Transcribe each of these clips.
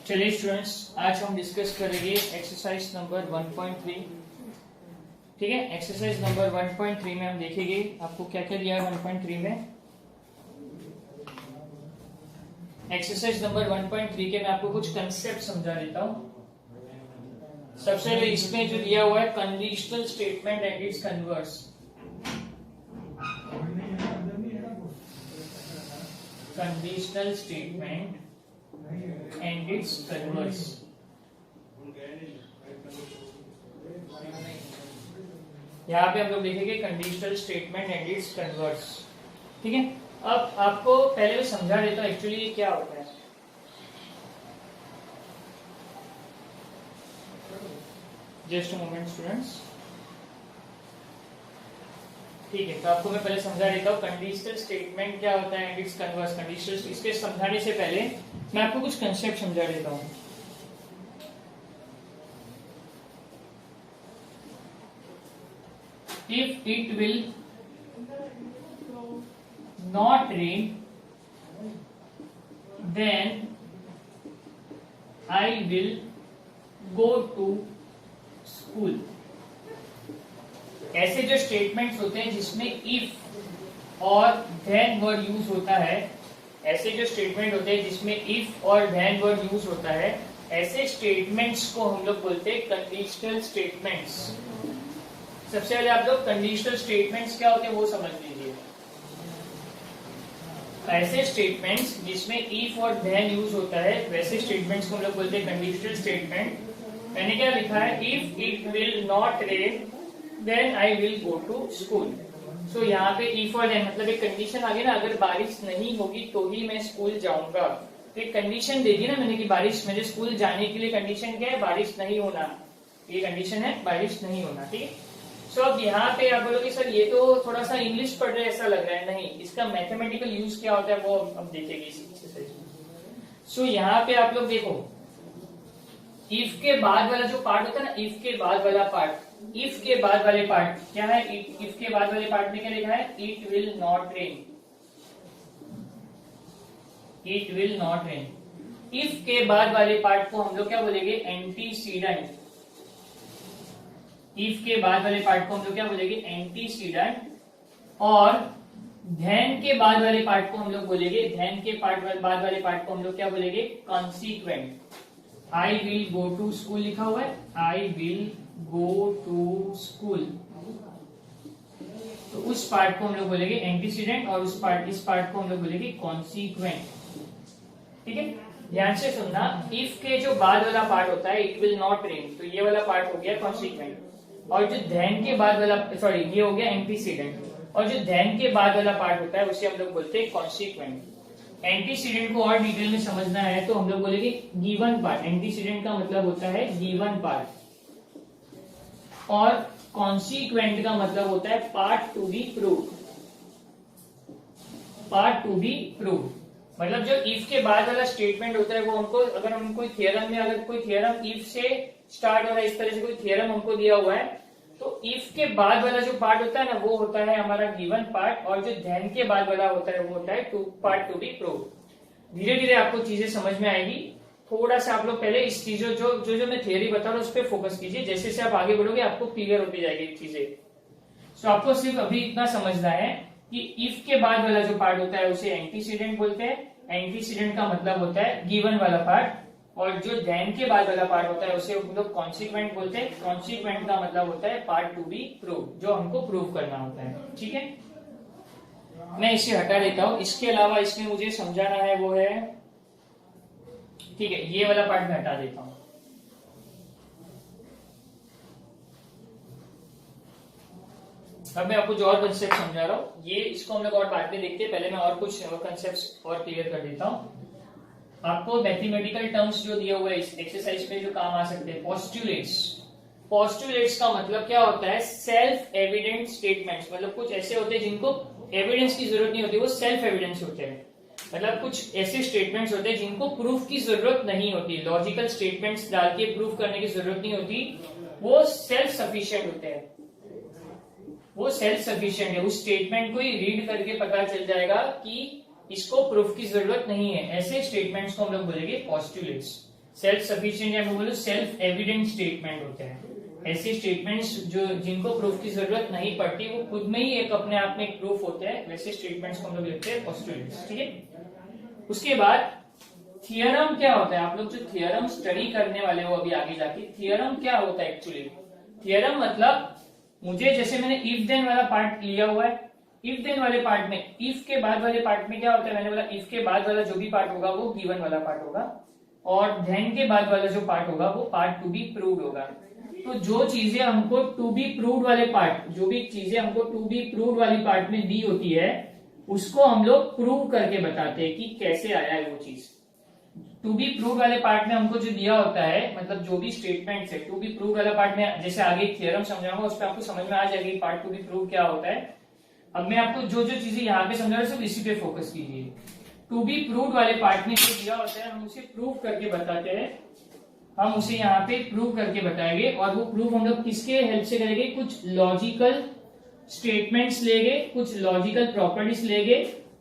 चलिए स्टूडेंट्स, आज हम डिस्कस करेंगे एक्सरसाइज नंबर 1.3। ठीक है, एक्सरसाइज नंबर 1.3 में हम देखेंगे आपको क्या क्या दिया है 1.3 में। एक्सरसाइज नंबर 1.3 के मैं आपको कुछ कंसेप्ट समझा देता हूं। सबसे पहले इसमें जो दिया हुआ है conditional statement and it's converse. Conditional statement and its converse। यहाँ पे हम लोग देखेंगे conditional statement and it's converse. ठीक है, अब आपको पहले मैं समझा देता हूँ एक्चुअली ये क्या होता है। Just a moment students. ठीक है, तो आपको मैं पहले समझा देता हूँ कंडीशनल स्टेटमेंट क्या होता है एंड इट्स कन्वर्स। कंडीशनल, इसके समझाने से पहले मैं आपको कुछ कंसेप्ट समझा देता हूँ। If it will not rain then I will go to school. ऐसे जो स्टेटमेंट्स होते हैं जिसमें इफ और देन वर्ड यूज होता है, ऐसे जो स्टेटमेंट होते हैं जिसमें इफ और देन वर्ड यूज होता है, ऐसे स्टेटमेंट्स को हम लोग बोलते हैं कंडीशनल स्टेटमेंट्स। सबसे पहले आप लोग कंडीशनल स्टेटमेंट्स क्या होते हैं वो समझ लीजिए। ऐसे स्टेटमेंट्स जिसमें इफ और देन यूज होता है वैसे स्टेटमेंट्स को हम लोग बोलते हैं कंडीशनल स्टेटमेंट। मैंने क्या लिखा है, if it will not rain then I will go to school. So यहाँ पे इफ और देन मतलब एक कंडीशन आ गई ना, अगर बारिश नहीं होगी तो ही मैं स्कूल जाऊंगा। तो एक कंडीशन दे दी ना मैंने कि बारिश, मुझे स्कूल जाने के लिए कंडीशन क्या है, बारिश नहीं होना। ये कंडीशन है बारिश नहीं होना। ठीक है, सो अब यहाँ पे आप बोलोगे सर ये तो थोड़ा सा इंग्लिश पढ़ रहे ऐसा लग रहा है। नहीं, इसका मैथमेटिकल यूज क्या होता है वो अब देखेंगे इस एक्सरसाइज में। सो यहाँ पे आप लोग देखो, इफ के बाद वाला जो पार्ट होता है ना, इफ के बाद वाला पार्ट, इफ के बाद वाले पार्ट क्या है, इफ के बाद वाले पार्ट में क्या लिखा है, it will not rain. It will not rain. If के बाद वाले पार्ट को हम लोग क्या बोलेंगे, एंटीसीडेंट। इफ के बाद वाले पार्ट को हम लोग क्या बोलेंगे, एंटीसीडेंट। और धैन के बाद वाले पार्ट को हम लोग बोलेंगे, धैन के बाद वाले पार्ट को हम लोग क्या बोलेंगे, consequent. I will go to school लिखा हुआ है, I will go to school, तो उस पार्ट को हम लोग बोलेंगे एंटीसीडेंट और इस पार्ट को हम लोग बोलेंगे कॉन्सिक्वेंट। ठीक है, ध्यान से सुनना, इफ के जो बाद वाला पार्ट होता है इट विल नॉट रेन, तो ये वाला पार्ट हो गया कॉन्सिक्वेंट। और जो धैन के बाद वाला, सॉरी ये हो गया एंटीसीडेंट, और जो धैन के बाद वाला पार्ट होता है उसे हम लोग बोलते हैं कॉन्सिक्वेंट। एंटीसीडेंट को और डिटेल में समझना है तो हम लोग बोलेंगे गिवन पार्ट। एंटीसीडेंट का मतलब होता है गिवन पार्ट, और कॉन्सिक्वेंट का मतलब होता है part to be prove. Part to be prove मतलब जो इफ के बाद वाला स्टेटमेंट होता है वो हमको, अगर हम कोई थियरम में, अगर कोई थियरम इफ से स्टार्ट हो रहा है, इस तरह से कोई थियरम हमको दिया हुआ है, तो इफ के बाद वाला जो पार्ट होता है ना वो होता है हमारा गिवन पार्ट, और जो देन के बाद वाला होता है वो होता है पार्ट टू बी प्रूव। धीरे धीरे आपको चीजें समझ में आएगी। थोड़ा सा आप लोग पहले इस चीजों जो मैं थियरी बता रहा हूँ उस पर फोकस कीजिए। जैसे जैसे आप आगे बढ़ोगे आपको क्लियर होती जाएगी चीजें। सो आपको सिर्फ अभी इतना समझना है कि इफ के बाद वाला जो पार्ट होता है उसे एंटीसीडेंट बोलते हैं। एंटीसीडेंट का मतलब होता है गिवन वाला पार्ट, और जो देन के बाद वाला पार्ट होता है उसे हम लोग कॉन्सिक्वेंट बोलते हैं। कॉन्सिक्वेंट का मतलब होता है पार्ट टू बी प्रूव, जो हमको प्रूव करना होता है। ठीक है, मैं इसे हटा देता हूं। इसके अलावा इसमें मुझे समझाना है वो है, ठीक है, ये वाला पार्ट मैं हटा देता हूं। अब मैं आपको जो और कंसेप्ट समझा रहा हूं, ये इसको हम लोग और बाद में देखते हैं। पहले मैं और कुछ कंसेप्ट और क्लियर कर देता हूं। आपको मैथमेटिकल टर्म्स जो दिए हुए इस एक्सरसाइज में जो काम आ सकते हैं, पोस्टुलेट्स। पोस्टुलेट्स का मतलब क्या होता है, सेल्फ एविडेंट स्टेटमेंट्स। मतलब कुछ ऐसे होते हैं जिनको एविडेंस की जरूरत नहीं होती, वो सेल्फ एविडेंस होते हैं। मतलब कुछ ऐसे स्टेटमेंट्स होते हैं जिनको प्रूफ की जरूरत नहीं होती, लॉजिकल स्टेटमेंट्स डाल के प्रूफ करने की जरूरत नहीं होती, वो सेल्फ सफिशिएंट होते हैं। वो सेल्फ सफिशिएंट है, उस स्टेटमेंट को ही रीड करके पता चल जाएगा कि इसको प्रूफ की जरूरत नहीं है। ऐसे स्टेटमेंट्स को हम लोग बोलेंगे पोस्टुलेट्स। सेल्फ सफिशिएंट या मैं बोलूं सेल्फ एविडेंट स्टेटमेंट होते हैं। ऐसे स्टेटमेंट्स जो जिनको प्रूफ की जरूरत नहीं पड़ती, वो खुद में ही एक अपने आप में एक प्रूफ होते हैं, वैसे स्टेटमेंट्स को हम लोग लिखते हैं पोस्टुलेट्स। ठीक है। उसके बाद थियरम क्या होता है, आप लोग जो थियरम स्टडी करने वाले हो अभी आगे जाके, थियरम क्या होता है एक्चुअली। थियरम मतलब मुझे, जैसे मैंने इफ देन वाला पार्ट लिया हुआ है, इफ देन वाले पार्ट में, इफ के बाद वाले पार्ट में क्या होता है, मैंने बोला इफ के बाद वाला जो भी पार्ट होगा वो गिवन वाला पार्ट होगा, और देन के बाद वाला जो पार्ट होगा वो पार्ट टू बी प्रूव्ड होगा। तो जो चीजें हमको टू बी प्रूव्ड वाले पार्ट, जो भी चीजें हमको टू बी प्रूव्ड वाली पार्ट में दी होती है, उसको हम लोग प्रूव करके बताते हैं कि कैसे आया है वो चीज। टू बी प्रूव वाले पार्ट में हमको जो दिया होता है, मतलब जो भी स्टेटमेंट्स है, टू बी प्रूव वाला पार्ट में जैसे आगे थियरम समझाऊंगा उस पर आपको समझ में आ जाएगी पार्ट टू बी प्रूव क्या होता है। अब मैं आपको जो जो चीजें यहाँ पे समझा रहा हूँ सिर्फ इसी पे फोकस कीजिए। टू बी प्रूव वाले पार्ट में जो दिया होता है हम उसे प्रूव करके बताते हैं, हम उसे यहाँ पे प्रूव करके बताएंगे, और वो प्रूव हम लोग किसके हेल्प से करेंगे, कुछ लॉजिकल स्टेटमेंट्स लेंगे, कुछ लॉजिकल प्रॉपर्टीज लेंगे,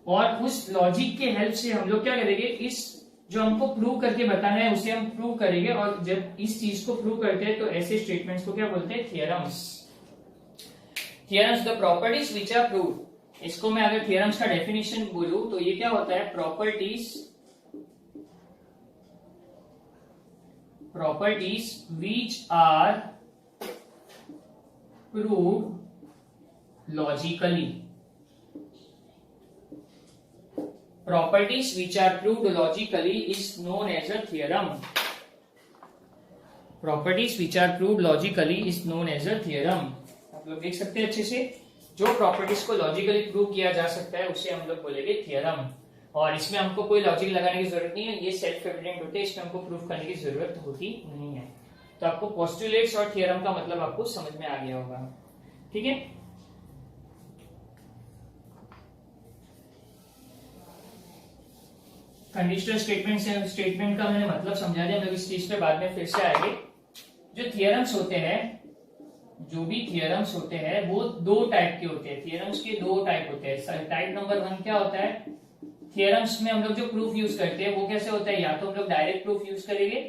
और उस लॉजिक के हेल्प से हम लोग क्या करेंगे, इस जो हमको प्रूव करके बताना है उसे हम प्रूव करेंगे। और जब इस चीज को प्रूव करते हैं तो ऐसे स्टेटमेंट्स को क्या बोलते हैं, theorems. Theorems the properties which are proved. इसको मैं अगर थियरम्स का डेफिनेशन बोलूं तो ये क्या होता है, properties which are proved logically. Properties which are proved logically is known as a theorem. Properties which are proved logically is known as a theorem. आप लोग देख सकते हैं अच्छे से, जो प्रॉपर्टीज को लॉजिकली प्रूव किया जा सकता है उसे हम लोग बोलेंगे थियरम। और इसमें हमको कोई लॉजिक लगाने की जरूरत नहीं है, ये सेल्फ एविडेंट होते हैं, इसमें हमको प्रूव करने की जरूरत होती नहीं है। तो आपको पोस्टुलेट्स और थियरम का मतलब आपको समझ में आ गया होगा। ठीक है। कंडीशनल स्टेटमेंट का मैंने मतलब समझा दिया, हम इस चीज पे बाद में फिर से आएंगे। जो थियरम्स होते हैं, जो भी थियरम्स होते हैं वो दो टाइप के होते हैं। थियरम्स के दो टाइप होते हैं। टाइप नंबर 1 क्या होता है, थियरम्स में हम लोग जो प्रूफ यूज करते हैं वो कैसे होता है, या तो हम लोग डायरेक्ट प्रूफ यूज करेंगे,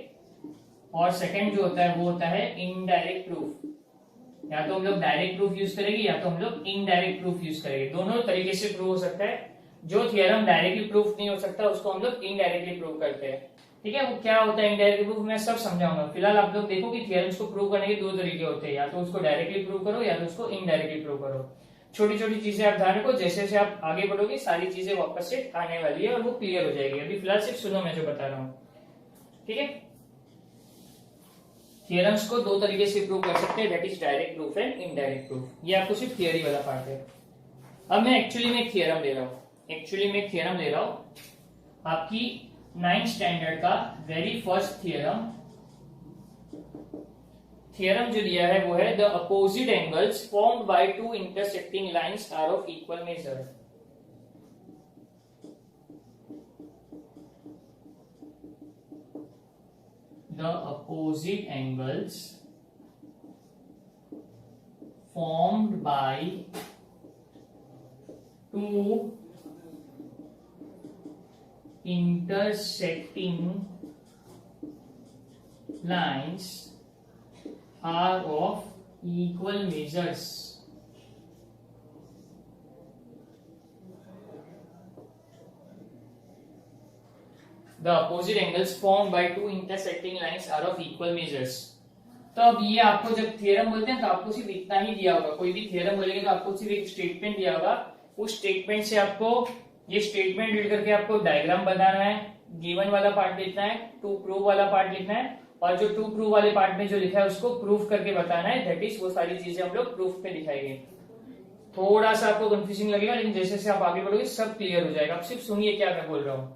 और सेकंड जो होता है वो होता है इनडायरेक्ट प्रूफ। या तो हम लोग डायरेक्ट प्रूफ यूज करेंगे या तो हम लोग इनडायरेक्ट प्रूफ यूज करेंगे। दोनों तरीके से प्रूव हो सकता है। जो थियरम डायरेक्टली प्रूफ नहीं हो सकता उसको हम लोग इनडायरेक्टली प्रूव करते हैं। ठीक है। वो क्या होता है इनडायरेक्टली प्रूफ, मैं सब समझाऊंगा। फिलहाल आप लोग देखो कि थियरम्स को प्रूव करने के दो तरीके होते हैं, या तो उसको डायरेक्टली प्रूव करो या तो उसको इनडायरेक्टली प्रूव करो। छोटी छोटी चीजें आप ध्यान रखो, जैसे जैसे आप आगे बढ़ोगे सारी चीजें वापस से आने वाली है और वो क्लियर हो जाएगी। अभी फिलहाल सिर्फ सुनो मैं जो बता रहा हूँ। ठीक है। थियरम्स को दो तरीके से प्रूव कर सकते हैं, that is direct proof and indirect proof. ये आपको सिर्फ थियरी वाला पार्ट है। अब मैं एक्चुअली में एक थियरम ले रहा हूँ, आपकी 9th स्टैंडर्ड का वेरी फर्स्ट थियरम जो दिया है वो है the opposite angles formed by two intersecting lines are of equal measure. The opposite angles formed by two intersecting lines are of equal measures. The opposite angles formed by two intersecting lines are of equal measures. तो अब ये आपको जब theorem बोलते हैं तो आपको सिर्फ इतना ही दिया होगा। कोई भी थ्योरम बोलेंगे तो आपको सिर्फ एक स्टेटमेंट दिया होगा, उस स्टेटमेंट से आपको ये स्टेटमेंट रीड करके आपको डायग्राम बनाना है, गिवन वाला पार्ट लिखना है, टू प्रूव वाला पार्ट लिखना है, और जो टू प्रूव वाले पार्ट में जो लिखा है उसको प्रूफ करके बताना है। दैट इज वो सारी चीजें हम लोग प्रूफ पे दिखाएंगे। थोड़ा सा आपको कंफ्यूजिंग लगेगा लेकिन जैसे जैसे आप आगे बढ़ोगे सब क्लियर हो जाएगा। आप सिर्फ सुनिए क्या मैं बोल रहा हूँ।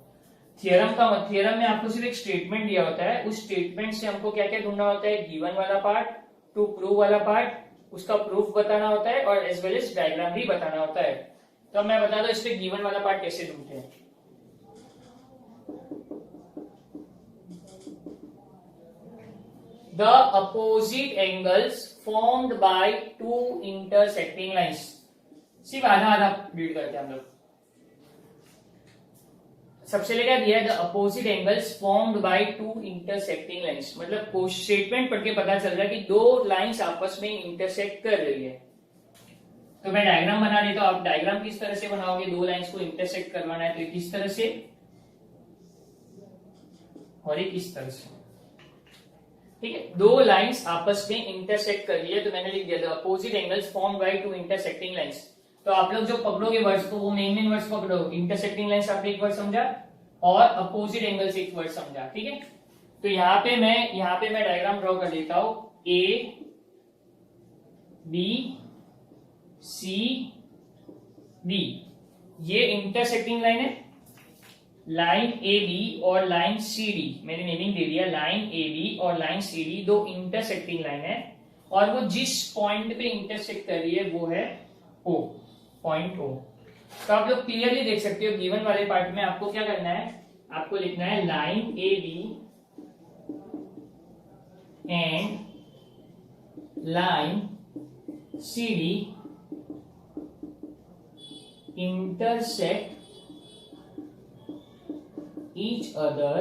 थ्योरम में आपको सिर्फ एक स्टेटमेंट दिया होता है, उस स्टेटमेंट से हमको क्या क्या ढूंढना होता है, गिवन वाला पार्ट, टू प्रूव वाला पार्ट, उसका प्रूफ बताना होता है और एज वेल एज डायग्राम भी बताना होता है। तो अब मैं बता दूं इस पे गिवन वाला पार्ट कैसे ढूंढते हैं। The opposite angles formed by two intersecting lines, सिर्फ आधा आधा रीड करते हैं हम लोग। सबसे पहले क्या दिया है, the opposite angles formed by two intersecting lines, मतलब स्टेटमेंट पढ़ के पता चल रहा है कि दो लाइंस आपस में इंटरसेक्ट कर रही है। तो मैं डायग्राम बना देता हूं, आप डायग्राम किस तरह से बनाओगे, दो लाइंस को इंटरसेक्ट करवाना है तो किस तरह से और एक इस तरह से, ठीक है। दो लाइंस आपस में इंटरसेक्ट कर रही है तो मैंने लिख दिया the opposite angles formed by two intersecting lines. तो आप लोग जो पकड़ोगे वर्ड्स को वो मेन वर्ड्स पकड़ो, इंटरसेक्टिंग लाइंस आपने एक वर्ड समझा और अपोजिट एंगल्स एक वर्ड समझा, ठीक है। तो यहाँ पे मैं डायग्राम ड्रॉ कर देता हूं, ए बी सी डी, ये इंटरसेक्टिंग लाइन है। लाइन ए बी और लाइन सी डी, मैंने नेमिंग दे दिया, लाइन ए बी और लाइन सी डी दो इंटरसेक्टिंग लाइन है और वो जिस पॉइंट पे इंटरसेक्ट कर रही है वो है ओ, पॉइंट ओ। तो आप लोग क्लियरली देख सकते हो गिवन वाले पार्ट में आपको क्या करना है, आपको लिखना है line A B and line C D intersect each other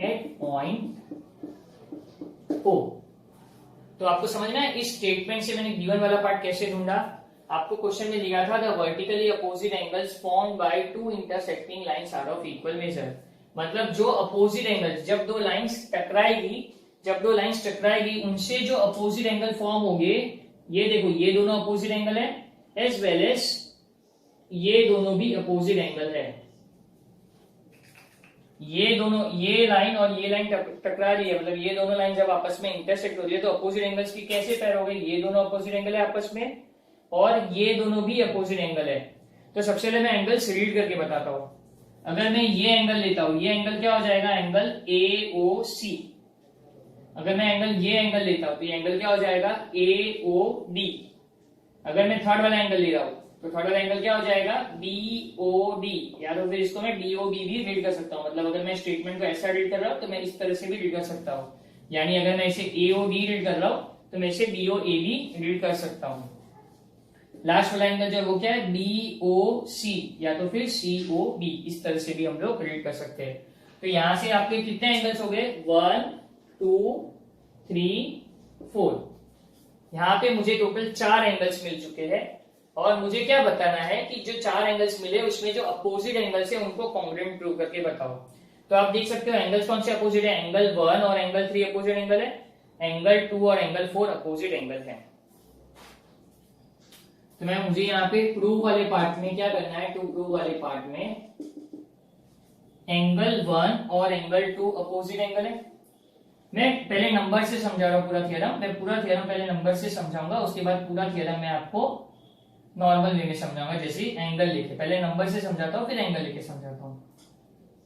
at point O। तो आपको समझना है इस स्टेटमेंट से मैंने गिवन वाला पार्ट कैसे ढूंढा। आपको क्वेश्चन में दिया था the vertically opposite angles formed by two intersecting lines are of equal measure, मतलब जो अपोजिट एंगल्स, जब दो लाइंस टकराएगी उनसे जो अपोजिट एंगल फॉर्म होंगे, ये देखो ये दोनों अपोजिट एंगल है एज वेल एज ये दोनों भी अपोजिट एंगल है। ये दोनों, ये लाइन और ये लाइन टकरा रही है, मतलब ये दोनों लाइन जब आपस में इंटरसेक्ट हो रही है तो अपोजिट एंगल्स की कैसे पैर हो गए, ये दोनों अपोजिट एंगल है आपस में और ये दोनों भी अपोजिट एंगल है। तो सबसे पहले मैं एंगल्स रीड करके बताता हूं। अगर मैं ये एंगल लेता हूं, ये एंगल क्या हो जाएगा, एंगल ए ओ सी। अगर मैं ये एंगल लेता हूं तो ये एंगल क्या हो जाएगा, ए ओ डी। अगर मैं थर्ड वाला एंगल ले रहा हूं तो थर्ड वाला एंगल क्या हो जाएगा, बी ओ डी, या तो फिर इसको मैं डी ओ बी भी रीड कर सकता हूं। मतलब अगर मैं स्टेटमेंट को ऐसा रीड कर रहा हूं तो मैं इस तरह से भी रीड कर सकता हूं, यानी अगर मैं इसे ए ओ डी रीड कर रहा हूं तो मैं इसे B O A B read कर सकता हूं। लास्ट वाला एंगल जो वो क्या है, बी ओ सी या तो फिर सी ओ बी, इस तरह से भी हम लोग रीड कर सकते हैं। तो यहां से आपके कितने एंगल्स हो गए, 1 2 3 4। यहां पे मुझे टोटल 4 एंगल्स मिल चुके हैं और मुझे क्या बताना है कि जो 4 एंगल्स मिले उसमें जो अपोजिट एंगल्स है उनको कॉन्ग्रुएंट प्रूव करके बताओ। तो आप देख सकते हो एंगल्स कौन से अपोजिट है, एंगल 1 और एंगल 3 अपोजिट एंगल है, एंगल 2 और एंगल 4 अपोजिट एंगल है। तो मुझे यहाँ पे प्रूव वाले पार्ट में क्या करना है, टू प्रूव वाले पार्ट में एंगल 1 और एंगल 2 अपोजिट एंगल है। मैं पहले नंबर से समझा रहा हूं पूरा थ्योरम, मैं पूरा थ्योरम पहले नंबर से समझाऊंगा, उसके बाद पूरा थ्योरम मैं आपको नॉर्मल वे में समझाऊंगा, जैसे एंगल लेके पहले नंबर से समझाता हूँ फिर एंगल लेके समझाता हूँ।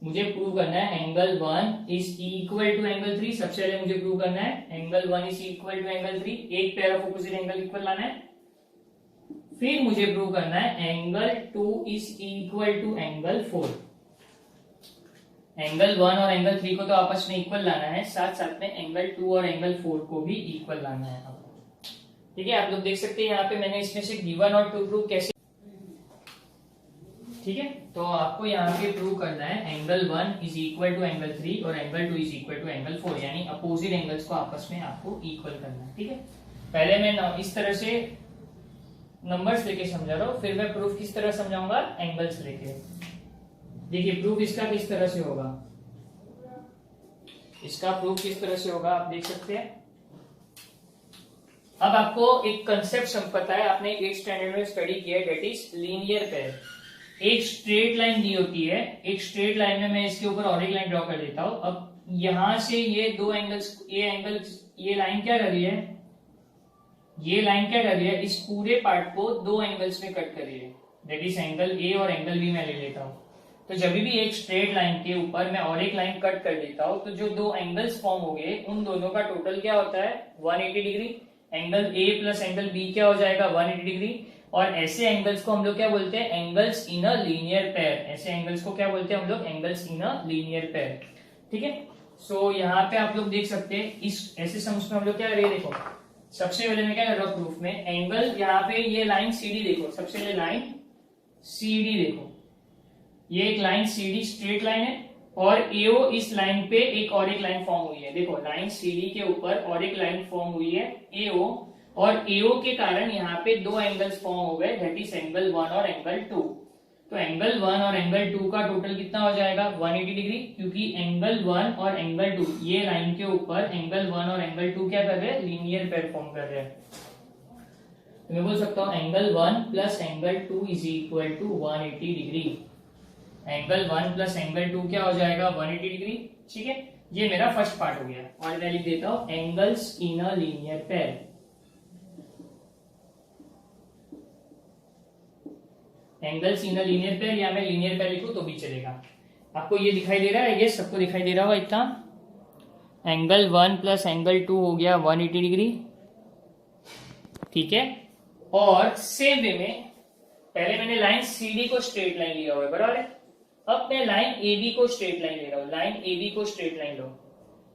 मुझे प्रूव करना है angle 1 is equal to angle 3। सबसे पहले मुझे प्रूव करना है angle 1 is equal to angle 3, एक pair of opposite angle equal लाना है। फिर मुझे प्रूव करना है angle 2 is equal to angle 4। Angle 1 और एंगल 3 को तो आपस में इक्वल लाना है, साथ साथ में एंगल 2 और एंगल 4 को भी इक्वल लाना है। ठीक है, आप लोग देख सकते हैं यहाँ पे मैंने इसमें से गिवन और टू प्रूव कैसे, ठीक है। तो आपको यहाँ पे प्रूव करना है angle 1 is equal to angle 3 और angle 2 is equal to angle 4, यानी अपोजिट एंगल्स को आपस में आपको इक्वल करना है। ठीक है, पहले मैं इस तरह से नंबर्स लेके समझा रहा हूं, फिर मैं प्रूफ किस तरह समझाऊंगा, एंगल्स लेके। देखिए प्रूफ इसका किस तरह से होगा, इसका प्रूफ किस तरह से होगा आप देख सकते हैं। अब आपको एक कंसेप्ट पता है, आपने 8th स्टैंडर्ड में स्टडी किया है, डेट इज लीनियर पेयर। एक स्ट्रेट लाइन दी होती है, एक स्ट्रेट लाइन में मैं इसके ऊपर और एक लाइन ड्रॉ कर देता हूं। अब यहां से ये दो एंगल्स, ये लाइन क्या कर रही है, ये लाइन क्या कर रही है, इस पूरे पार्ट को दो एंगल्स में कट कर रही है, दैट इज एंगल ए और एंगल बी मैं ले लेता हूं। तो जब भी एक स्ट्रेट लाइन के ऊपर मैं और एक लाइन कट कर देता हूं तो जो दो एंगल्स फॉर्म हो गए उन दोनों का टोटल क्या होता है 180 degree. Angle A plus angle B क्या हो जाएगा 180 डिग्री। और ऐसे एंगल्स को हम लोग क्या बोलते हैं, angles in a linear pair. ऐसे एंगल्स को क्या बोलते हैं हम लोग, angles in a linear pair. ठीक है, सो यहाँ पे आप लोग देख सकते हैं इस ऐसे समझ में हम लोग क्या करेंगे, देखो सबसे पहले मैं क्या कर रहा हूँ प्रूफ में, एंगल यहाँ पे ये लाइन सी डी देखो, सबसे पहले लाइन सी डी देखो, ये एक लाइन CD स्ट्रेट लाइन है और AO इस लाइन पे एक लाइन फॉर्म हुई है। देखो लाइन CD के ऊपर और एक लाइन फॉर्म हुई है AO, और AO के कारण यहाँ पे दो एंगल्स फॉर्म हो गए, दैट इज एंगल 1 और एंगल 2। तो एंगल 1 और एंगल 2 का टोटल कितना हो जाएगा 180 डिग्री, क्योंकि एंगल 1 और एंगल 2 ये लाइन के ऊपर एंगल 1 और एंगल 2 क्या कर रहे हैं, लीनियर पेयर फॉर्म कर रहे हैं। तो मैं बोल सकता हूं angle 1 plus angle 2 is equal to 180 degree. Angle 1 plus angle 2 क्या हो जाएगा 180 डिग्री। ठीक है, ये मेरा फर्स्ट पार्ट हो गया। और मैं लिख देता हूं angles in a linear pair. Angles in a linear pair, या मैं लीनियर पेयर लिखूं तो भी चलेगा। आपको ये दिखाई दे रहा है, ये सबको दिखाई दे रहा होगा इतना। एंगल 1 प्लस एंगल 2 हो गया 180 डिग्री। ठीक है, और सेम वे में पहले मैंने लाइन CD को स्ट्रेट लाइन लिया हुआ है, बराबर है। अब मैं लाइन AB को स्ट्रेट लाइन ले रहा हूं, लाइन AB को स्ट्रेट लाइन लो।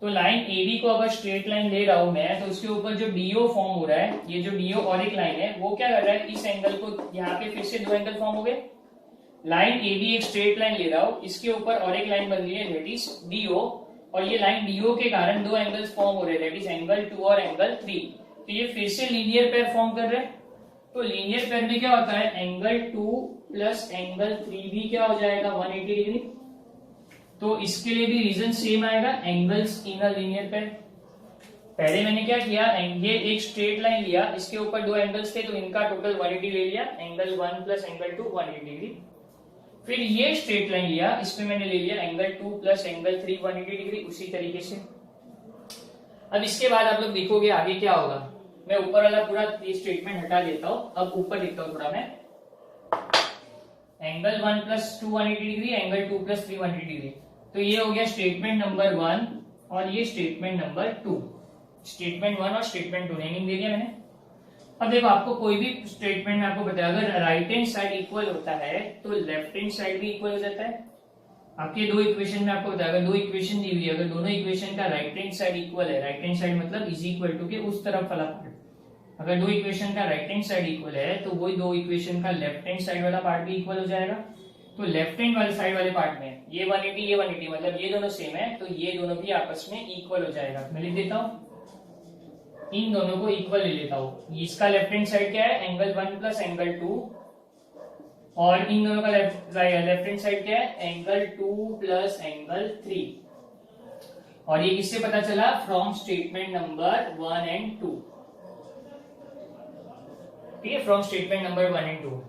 तो लाइन AB को अगर स्ट्रेट लाइन ले रहा हूं मैं, तो उसके ऊपर जो DO फॉर्म हो रहा है, ये जो DO और एक लाइन है, वो क्या कर रहा है, इस एंगल को यहाँ पे फिर से दो एंगल फॉर्म हो गए। लाइन AB एक स्ट्रेट लाइन ले रहा हूं, इसके ऊपर और एक लाइन बन रही है, दैट इज DO, और ये लाइन DO के कारण दो एंगल्स फॉर्म हो रहे हैं, दैट इज एंगल 2 और एंगल 3। तो ये फिर से लीनियर पेयर फॉर्म कर रहे हैं। तो लीनियर पेयर में क्या होता है, एंगल 2 प्लस एंगल 3 भी क्या हो जाएगा 180 डिग्री। तो इसके लिए भी रीजन सेम आएगा, angles in a linear pair. पहले मैंने क्या किया, ये एक स्ट्रेट लाइन लिया, इसके ऊपर दो एंगल्स थे, तो इनका टोटल 180 ले लिया, एंगल 1 प्लस एंगल 2 180 डिग्री। फिर ये स्ट्रेट लाइन लिया, इसमें मैंने ले लिया एंगल 2 प्लस एंगल 3 180 डिग्री, उसी तरीके से। अब इसके बाद आप लोग देखोगे आगे क्या होगा। मैं ऊपर वाला पूरा ये स्टेटमेंट हटा देता हूं, अब ऊपर लिखता हूं थोड़ा मैं। Angle 1 plus 2 180 degree, angle 2 plus 3 180 degree. तो ये हो गया स्टेटमेंट नंबर 1 और ये स्टेटमेंट नंबर 2। स्टेटमेंट 1 और स्टेटमेंट 2 नेमिंग दे दिया मैंने। अब देखो आपको कोई भी स्टेटमेंट में आपको बताया, अगर राइट हैंड साइड इक्वल होता है तो लेफ्ट हैंड साइड भी इक्वल हो जाता है। आपके दो इक्वेशन में आपको बताया, दो इक्वेशन दी हुई है, अगर दोनों इक्वेशन का राइट हैंड साइड इक्वल है, राइट हैंड साइड मतलब इज इक्वल टू के उस तरफ वाला पार्ट, अगर दो इक्वेशन का राइट हैंड साइड इक्वल है तो वही दो इक्वेशन का लेफ्ट हैंड साइड वाला पार्ट भी इक्वल हो जाएगा। तो लेफ्ट हैंड वाले साइड वाले पार्ट में ये 180 ये 180 मतलब ये दोनों सेम है, तो ये दोनों भी आपस में इक्वल हो जाएगा। मैं लिख देता हूं, इन दोनों को इक्वल ले लेता हूं। इसका लेफ्ट हैंड साइड क्या है, एंगल 1 प्लस एंगल 2, और इन दोनों का लेफ्ट हैंड साइड क्या है, एंगल 2 प्लस एंगल 3। और ये किससे पता चला, फ्रॉम स्टेटमेंट नंबर 1 एंड 2। ठीक है, फ्रॉम स्टेटमेंट नंबर 1 एंड 2।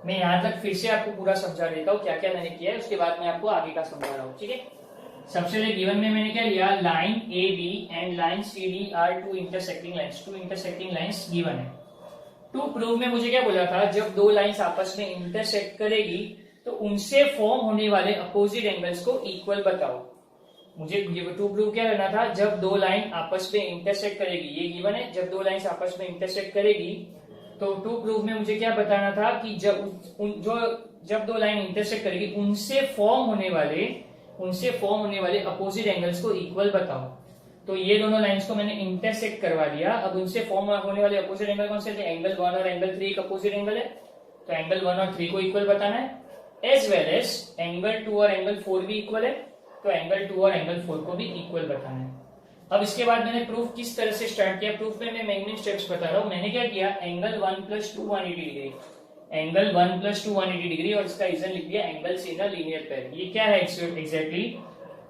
मैं यहां तक फिर से आपको पूरा समझा देता हूं क्या क्या मैंने किया है, उसके बाद मैं आपको आगे का समझा रहा हूं। ठीक है, सबसे पहले गिवन में मैंने क्या लिया, line AB and line CD are two intersecting lines given है। टू प्रूव में मुझे क्या बोला था, जब दो लाइंस आपस में इंटरसेक्ट करेगी तो उनसे फॉर्म होने वाले अपोजिट एंगल्स को इक्वल बताओ। मुझे टू प्रूव क्या करना था, जब दो लाइन आपस में इंटरसेक्ट करेगी, ये गिवन है, जब दो लाइंस आपस में इंटरसेक्ट करेगी तो टू प्रूव में मुझे क्या बताना था कि जब दो लाइन इंटरसेक्ट करेगी उनसे फॉर्म होने वाले अपोजिट एंगल्स को इक्वल बताओ। तो ये दोनों लाइंस को मैंने इंटरसेक्ट करवा दिया। अब उनसे फॉर्म होने वाले अपोजिट एंगल कौन से थे, एंगल 1 और एंगल 3 एक अपोजिट एंगल है, तो एंगल 1 और 3 को इक्वल बताना है, एज वेल एज एंगल 2 और एंगल 4 भी इक्वल है, तो एंगल 2 और एंगल 4 को भी इक्वल बताना है। अब इसके बाद मैंने प्रूफ किस तरह से स्टार्ट किया, प्रूफ में मैं मेन स्टेप्स बता रहा हूं। मैंने क्या किया, angle 1 plus 2 180 degree, angle 1 plus 2 180 degree, और इसका रीजन लिख दिया angles in a linear pair. ये क्या है एग्जैक्टली,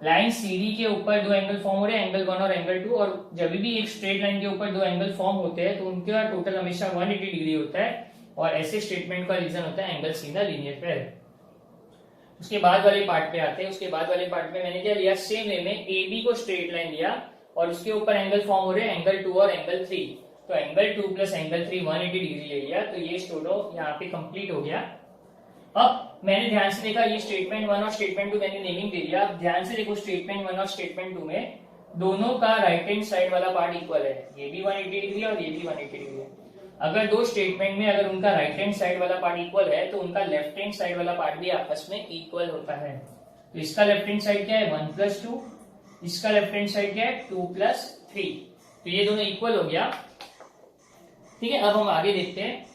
लाइन CD के ऊपर दो एंगल फॉर्म हो रहे हैं, एंगल 1 और एंगल 2, और जब भी एक स्ट्रेट लाइन के ऊपर दो एंगल फॉर्म होते हैं तो उनका टोटल हमेशा 180 डिग्री होता है, और ऐसे स्टेटमेंट का रीजन होता है angles in a linear pair. उसके बाद वाले पार्ट पे आते हैं। उसके बाद वाले पार्ट में मैंने क्या लिया, सेम वे में AB को स्ट्रेट लाइन लिया और उसके ऊपर एंगल फॉर्म हो रहे हैं एंगल 2 और एंगल 3, तो एंगल 2 प्लस एंगल 3 180 डिग्री ले लिया। तो ये दोनों यहाँ पे कंप्लीट हो गया। अब मैंने ध्यान से देखा, ये स्टेटमेंट 1 और स्टेटमेंट 2 मैंने नेमिंग दे दिया। अब ध्यान से देखो, स्टेटमेंट 1 और स्टेटमेंट 2 में दोनों का राइट हैंड साइड वाला पार्ट इक्वल है, ये भी 180 डिग्री और ये भी 180 डिग्री है। अगर दो स्टेटमेंट में अगर उनका राइट हैंड साइड वाला पार्ट इक्वल है तो उनका लेफ्ट हैंड साइड वाला पार्ट भी आपस में इक्वल होता है। तो इसका लेफ्ट हैंड साइड क्या है 1 प्लस 2, इसका लेफ्ट हैंड साइड क्या है 2 प्लस 3, तो ये दोनों इक्वल हो गया। ठीक है, अब हम आगे देखते हैं।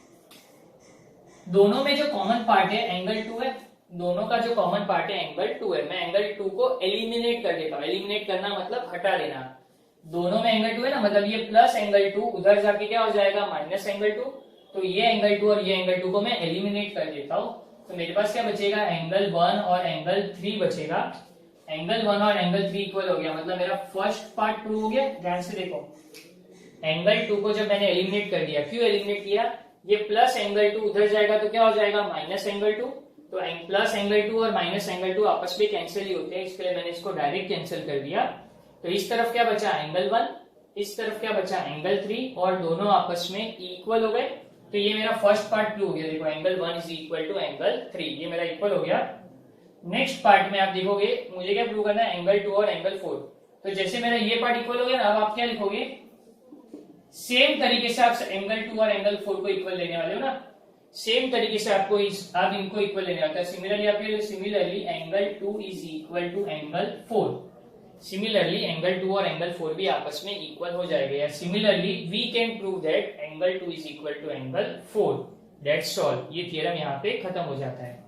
दोनों में जो कॉमन पार्ट है एंगल 2 है, दोनों का जो कॉमन पार्ट है एंगल 2 है, मैं एंगल 2 को एलिमिनेट कर देता हूँ। एलिमिनेट करना मतलब हटा देना। दोनों में एंगल 2 है ना, मतलब ये प्लस एंगल 2 उधर जाके क्या हो जाएगा, माइनस एंगल 2। तो ये एंगल 2 और ये एंगल 2 को मैं एलिमिनेट कर देता हूँ। तो मेरे पास क्या बचेगा, एंगल 1 और एंगल 3 बचेगा। एंगल 1 और एंगल 3 इक्वल हो गया, मतलब मेरा फर्स्ट पार्ट प्रूव हो गया। ध्यान से देखो, एंगल 2 को जब मैंने एलिमिनेट कर दिया, क्यों एलिमिनेट किया, ये प्लस एंगल 2 उधर जाएगा तो क्या हो जाएगा, माइनस एंगल 2। तो प्लस एंगल 2 और माइनस एंगल 2 आपस में कैंसिल ही होते हैं, इसके लिए मैंने इसको डायरेक्ट कैंसिल कर दिया। तो इस तरफ क्या बचा, एंगल 1, इस तरफ क्या बचा, एंगल 3, और दोनों आपस में इक्वल हो गए। तो ये मेरा फर्स्ट पार्ट प्रूव हो गया। देखो angle 1 is equal to angle 3, ये मेरा इक्वल हो गया। नेक्स्ट पार्ट में आप देखोगे मुझे क्या प्रूव करना है, एंगल 2 और एंगल 4। तो जैसे मेरा ये पार्ट इक्वल हो गया ना, अब आप क्या लिखोगे, सेम तरीके से आप एंगल 2 और एंगल 4 को इक्वल लेने वाले हो ना, सेम तरीके से आपको आप इनको इक्वल लेने वाले हो। सिमिलरली आप similarly angle 2 is equal to angle 4। Similarly angle 2 और एंगल 4 भी आपस में इक्वल हो जाएंगे। या similarly we can prove that angle 2 is equal to angle 4। That's all, ये थ्योरम यहाँ पे खत्म हो जाता है।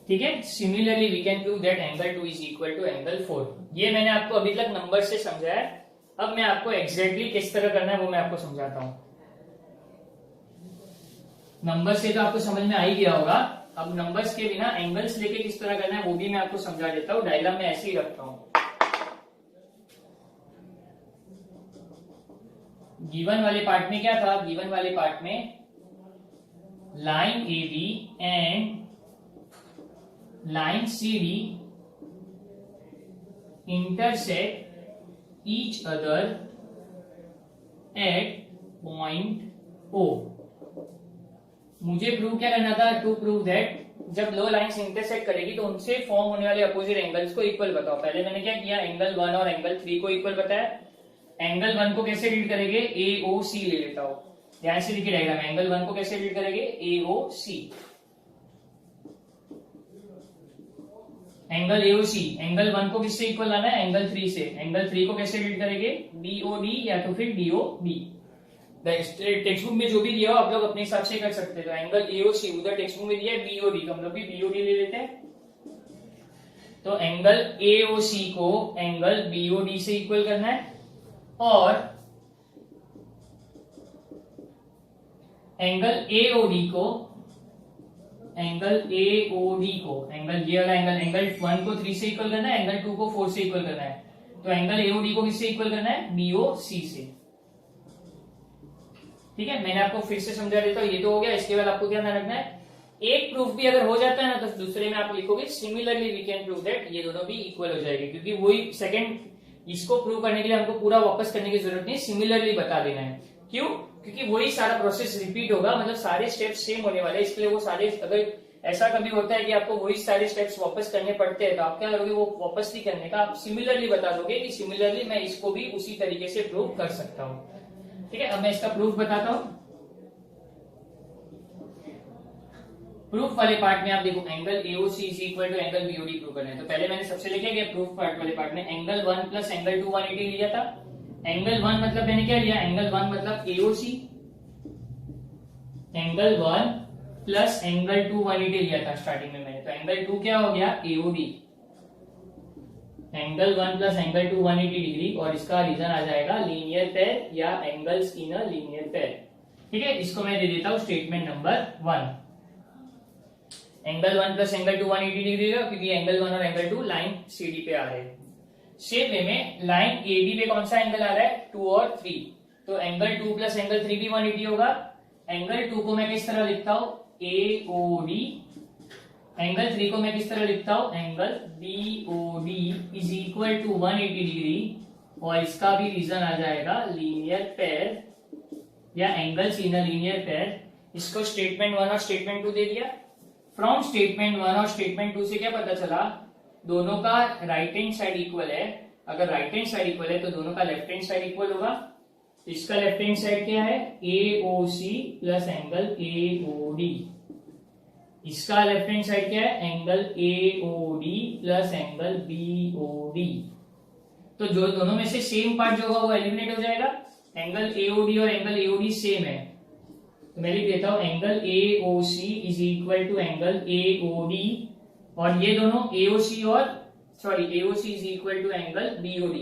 ठीक है, similarly we can prove that angle 2 is equal to angle 4। ये मैंने आपको अभी तक नंबर से समझाया है। अब मैं आपको एग्जैक्टली किस तरह करना है वो मैं आपको समझाता हूं। नंबर से तो आपको समझ में आ ही गया होगा, अब नंबर्स के बिना एंगल्स लेके किस तरह करना है वो भी मैं आपको समझा देता हूं। डायग्राम में ऐसे ही रखता हूं। गिवन वाले पार्ट में क्या था, गिवन वाले पार्ट में line A B and line C D intersect each other at point O। मुझे प्रूव क्या करना था, टू प्रूव दैट जब लो लाइंस इंटरसेक्ट करेगी तो उनसे फॉर्म होने वाले अपोजिट एंगल्स को इक्वल बताओ। पहले मैंने क्या किया, एंगल 1 और एंगल 3 को इक्वल बताया। एंगल 1 को कैसे रीड करेंगे, AOC ले लेता हूं। ध्यान से लिखिए डायग्राम, एंगल 1 को कैसे रीड करेंगे, AOC। एंगल AOC, एंगल 1 को किससे इक्वल लाना है, एंगल 3 से। एंगल 3 को कैसे रीड करेंगे, BOD या तो फिर DOB। टेक्स्ट बुक में जो भी दिया हो आप लोग अपने हिसाब से कर सकते हैं। तो एंगल AOC उधर टेक्स्ट बुक में दिया है BOD, तो हम लोग भी BOD ले लेते हैं। तो एंगल AOC को एंगल BOD से इक्वल करना है, और एंगल AOD को एंगल ये वाला एंगल 1 को 3 से इक्वल करना है, एंगल 2 को 4 से इक्वल करना है। तो एंगल AOD को किससे इक्वल करना है, BOC से। ठीक है, मैंने आपको फिर से समझा देता हूं। ये तो हो गया। इसके बाद आपको क्या ध्यान रखना है, एक प्रूफ भी अगर हो जाता है ना तो दूसरे में आप लिखोगे similarly we can prove that, ये दोनों भी इक्वल हो जाएंगे। क्योंकि वही सेकंड, इसको प्रूव करने के लिए हमको पूरा वापस करने की जरूरत नहीं, सिमिलरली बता देना है। क्यों, क्योंकि वही सारा प्रोसेस रिपीट होगा, मतलब सारे स्टेप्स सेम होने वाले। इसके लिए वो सारे, अगर ऐसा कभी होता है कि आपको वही सारे स्टेप्स वापस करने पड़ते हैं तो आप क्या करोगे, वो वापस नहीं करने का, आप सिमिलरली बता दोगे कि सिमिलरली मैं इसको भी उसी तरीके से प्रूव कर सकता हूं। ठीक है, अब मैं इसका प्रूफ बताता हूं। प्रूफ वाले पार्ट में आप देखो, angle AOC is equal to angle BOD prove करना है। तो पहले मैंने सबसे लिखा कि प्रूफ पार्ट वाले पार्ट में एंगल 1 प्लस एंगल 2 180 लिया था। एंगल 1 मतलब मैंने क्या लिया, एंगल 1 मतलब AOC, एंगल 1 प्लस एंगल 2 180 लिया था स्टार्टिंग में मैंने। तो एंगल 2 क्या हो गया, AOD। Angle 1 plus angle 2 180 degree, और इसका रीजन आ जाएगा लीनियर पेयर या angles in a linear pair. ठीक है, इसको मैं दे देता हूं statement number 1। Angle 1 plus angle 2 180 degree का, क्योंकि एंगल 1 और एंगल 2 लाइन CD पे आ रहे हैं। सेम वे में लाइन AB पे कौन सा एंगल आ रहा है, 2 और 3। तो एंगल 2 प्लस एंगल 3 भी 180 होगा। एंगल 2 को मैं किस तरह लिखता हूं, AOD। एंगल 3 को मैं किस तरह लिखता हूं, angle BOD is equal to 180 degree, और इसका भी रीजन आ जाएगा लीनियर पेयर या angles in a linear pair. इसको स्टेटमेंट 1 और स्टेटमेंट 2 दे दिया। फ्रॉम स्टेटमेंट 1 और स्टेटमेंट 2 से क्या पता चला, दोनों का राइट हैंड साइड इक्वल है। अगर राइट हैंड साइड इक्वल है तो दोनों का लेफ्ट हैंड साइड इक्वल होगा। इसका लेफ्ट हैंड साइड क्या है, AOC प्लस एंगल AOD। इसका लेफ्ट हैंड साइड क्या है, angle AOD plus angle BOD। तो जो दोनों में से सेम पार्ट जो होगा वो एलिमिनेट हो जाएगा। एंगल AOD और एंगल AOD सेम है, तो मैं लिख देता हूं angle AOC is equal to angle AOD, और ये दोनों AOC is equal to angle BOD।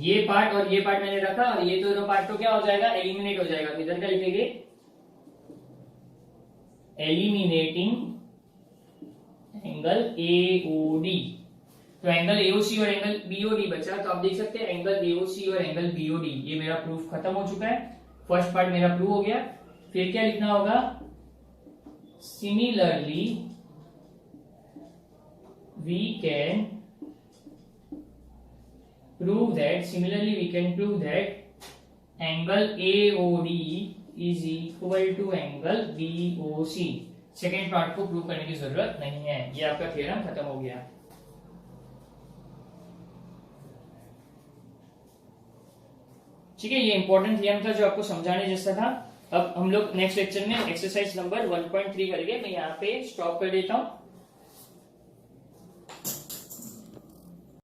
ये पार्ट और ये पार्ट मैंने रखा, और ये दोनों पार्ट तो क्या हो जाएगा, एलिमिनेट हो जाएगा। तो इधर क्या लिखेंगे, एलिमिनेटिंग एंगल AOD। तो एंगल AOC और एंगल BOD बचा। तो आप देख सकते हैं एंगल AOC और एंगल BOD, ये मेरा प्रूफ खत्म हो चुका है। फर्स्ट पार्ट मेरा प्रूव हो गया। फिर क्या लिखना होगा, similarly we can prove that angle AOD is equal to angle BOC। Second part को प्रूव करने की जरूरत नहीं है, ये आपका थ्योरम खत्म हो गया। ठीक है, ये इंपॉर्टेंट थ्योरम था जो आपको समझाने जैसा था। अब हम लोग नेक्स्ट लेक्चर में एक्सरसाइज नंबर 1.3 करेंगे। मैं यहाँ पे स्टॉप कर देता हूँ।